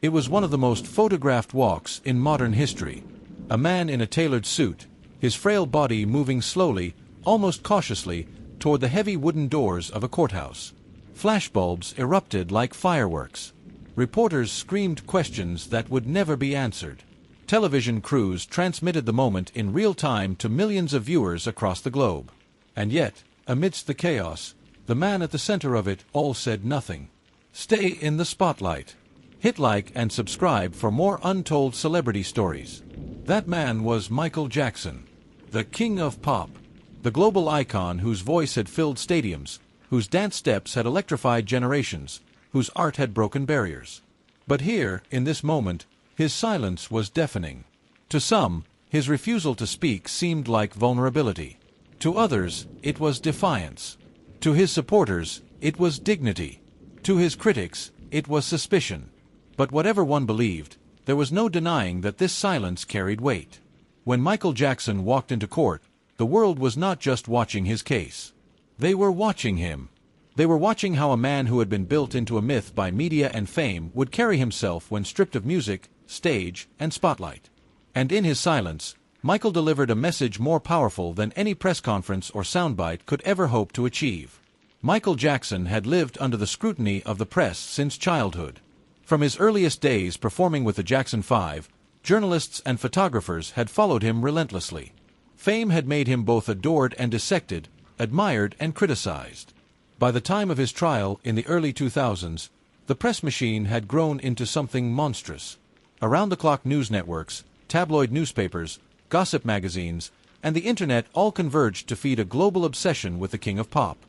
It was one of the most photographed walks in modern history. A man in a tailored suit, his frail body moving slowly, almost cautiously, toward the heavy wooden doors of a courthouse. Flashbulbs erupted like fireworks. Reporters screamed questions that would never be answered. Television crews transmitted the moment in real time to millions of viewers across the globe. And yet, amidst the chaos, the man at the center of it all said nothing. Stay in the spotlight. Hit like and subscribe for more untold celebrity stories. That man was Michael Jackson, the king of pop, the global icon whose voice had filled stadiums, whose dance steps had electrified generations, whose art had broken barriers. But here, in this moment, his silence was deafening. To some, his refusal to speak seemed like vulnerability. To others, it was defiance. To his supporters, it was dignity. To his critics, it was suspicion. But whatever one believed, there was no denying that this silence carried weight. When Michael Jackson walked into court, the world was not just watching his case. They were watching him. They were watching how a man who had been built into a myth by media and fame would carry himself when stripped of music, stage, and spotlight. And in his silence, Michael delivered a message more powerful than any press conference or soundbite could ever hope to achieve. Michael Jackson had lived under the scrutiny of the press since childhood. From his earliest days performing with the Jackson 5, journalists and photographers had followed him relentlessly. Fame had made him both adored and dissected, admired and criticized. By the time of his trial in the early 2000s, the press machine had grown into something monstrous. Around-the-clock news networks, tabloid newspapers, gossip magazines, and the internet all converged to feed a global obsession with the king of pop.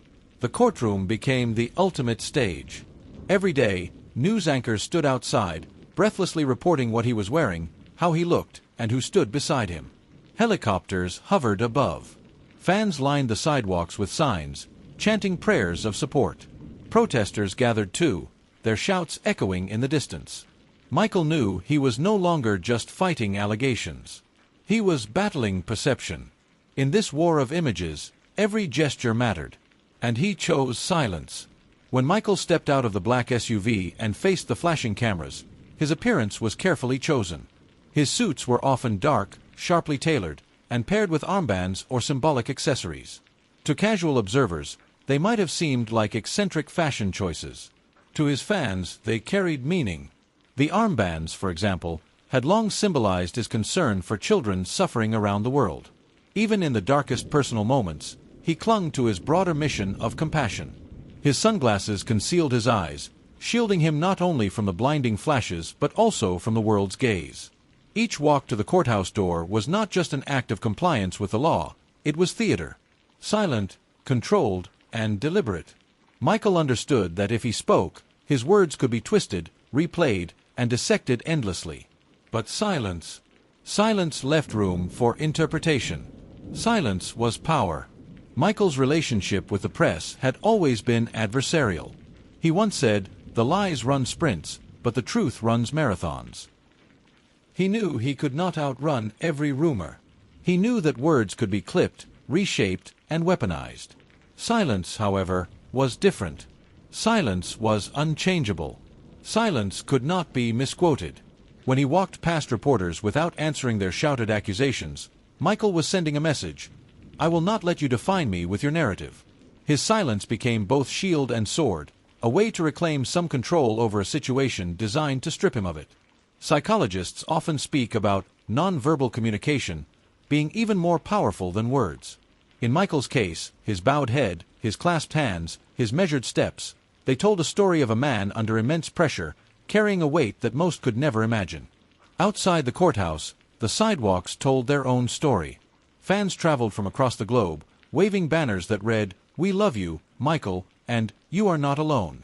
The courtroom became the ultimate stage. Every day, news anchors stood outside, breathlessly reporting what he was wearing, how he looked, and who stood beside him. Helicopters hovered above. Fans lined the sidewalks with signs, chanting prayers of support. Protesters gathered too, their shouts echoing in the distance. Michael knew he was no longer just fighting allegations. He was battling perception. In this war of images, every gesture mattered. And he chose silence. When Michael stepped out of the black SUV and faced the flashing cameras, his appearance was carefully chosen. His suits were often dark, sharply tailored, and paired with armbands or symbolic accessories. To casual observers, they might have seemed like eccentric fashion choices. To his fans, they carried meaning. The armbands, for example, had long symbolized his concern for children suffering around the world. Even in the darkest personal moments, he clung to his broader mission of compassion. His sunglasses concealed his eyes, shielding him not only from the blinding flashes but also from the world's gaze. Each walk to the courthouse door was not just an act of compliance with the law, it was theater. Silent, controlled, and deliberate. Michael understood that if he spoke, his words could be twisted, replayed, and dissected endlessly. But silence left room for interpretation. Silence was power. Michael's relationship with the press had always been adversarial. He once said, "The lies run sprints, but the truth runs marathons." He knew he could not outrun every rumor. He knew that words could be clipped, reshaped, and weaponized. Silence, however, was different. Silence was unchangeable. Silence could not be misquoted. When he walked past reporters without answering their shouted accusations, Michael was sending a message: "I will not let you define me with your narrative." His silence became both shield and sword, a way to reclaim some control over a situation designed to strip him of it. Psychologists often speak about nonverbal communication being even more powerful than words. In Michael's case, his bowed head, his clasped hands, his measured steps, they told a story of a man under immense pressure, carrying a weight that most could never imagine. Outside the courthouse, the sidewalks told their own story. Fans traveled from across the globe, waving banners that read, "We love you, Michael," and "You are not alone."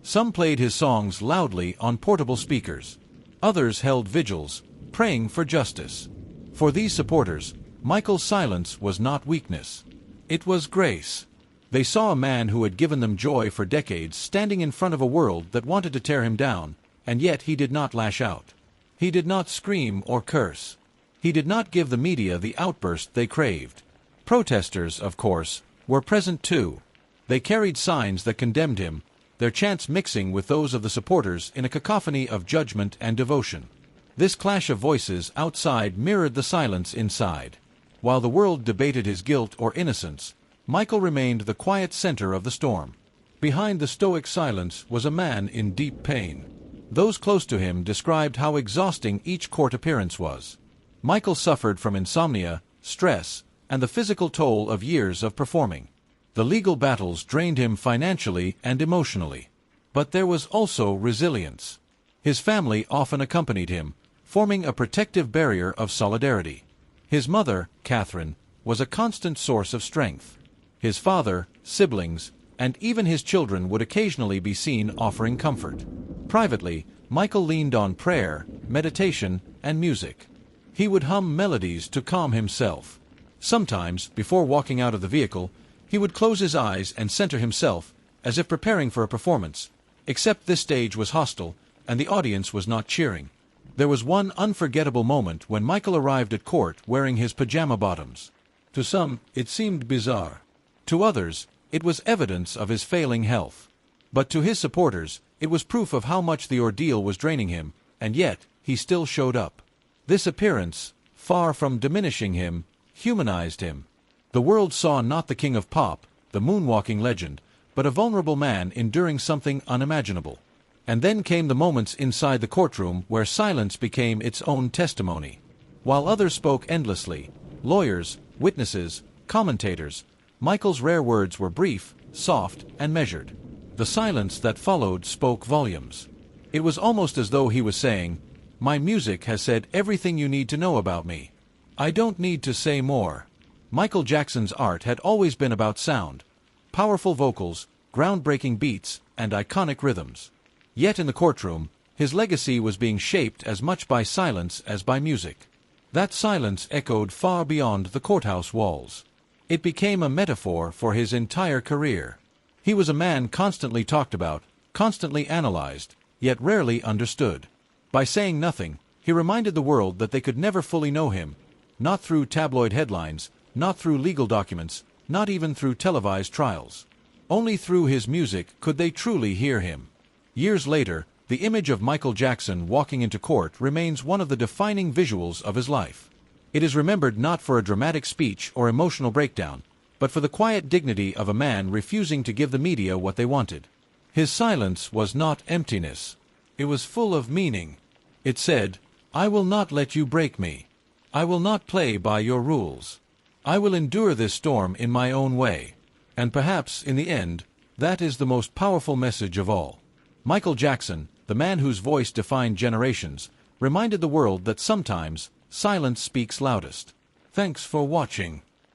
Some played his songs loudly on portable speakers. Others held vigils, praying for justice. For these supporters, Michael's silence was not weakness. It was grace. They saw a man who had given them joy for decades standing in front of a world that wanted to tear him down, and yet he did not lash out. He did not scream or curse. He did not give the media the outburst they craved. Protesters, of course, were present too. They carried signs that condemned him, their chants mixing with those of the supporters in a cacophony of judgment and devotion. This clash of voices outside mirrored the silence inside. While the world debated his guilt or innocence, Michael remained the quiet center of the storm. Behind the stoic silence was a man in deep pain. Those close to him described how exhausting each court appearance was. Michael suffered from insomnia, stress, and the physical toll of years of performing. The legal battles drained him financially and emotionally. But there was also resilience. His family often accompanied him, forming a protective barrier of solidarity. His mother, Catherine, was a constant source of strength. His father, siblings, and even his children would occasionally be seen offering comfort. Privately, Michael leaned on prayer, meditation, and music. He would hum melodies to calm himself. Sometimes, before walking out of the vehicle, he would close his eyes and center himself, as if preparing for a performance, except this stage was hostile, and the audience was not cheering. There was one unforgettable moment when Michael arrived at court wearing his pajama bottoms. To some, it seemed bizarre. To others, it was evidence of his failing health. But to his supporters, it was proof of how much the ordeal was draining him, and yet he still showed up. This appearance, far from diminishing him, humanized him. The world saw not the king of pop, the moonwalking legend, but a vulnerable man enduring something unimaginable. And then came the moments inside the courtroom where silence became its own testimony. While others spoke endlessly, lawyers, witnesses, commentators, Michael's rare words were brief, soft, and measured. The silence that followed spoke volumes. It was almost as though he was saying, "My music has said everything you need to know about me. I don't need to say more." Michael Jackson's art had always been about sound, powerful vocals, groundbreaking beats, and iconic rhythms. Yet in the courtroom, his legacy was being shaped as much by silence as by music. That silence echoed far beyond the courthouse walls. It became a metaphor for his entire career. He was a man constantly talked about, constantly analyzed, yet rarely understood. By saying nothing, he reminded the world that they could never fully know him, not through tabloid headlines, not through legal documents, not even through televised trials. Only through his music could they truly hear him. Years later, the image of Michael Jackson walking into court remains one of the defining visuals of his life. It is remembered not for a dramatic speech or emotional breakdown, but for the quiet dignity of a man refusing to give the media what they wanted. His silence was not emptiness. It was full of meaning. It said, "I will not let you break me. I will not play by your rules. I will endure this storm in my own way." And perhaps, in the end, that is the most powerful message of all. Michael Jackson, the man whose voice defined generations, reminded the world that sometimes silence speaks loudest. Thanks for watching.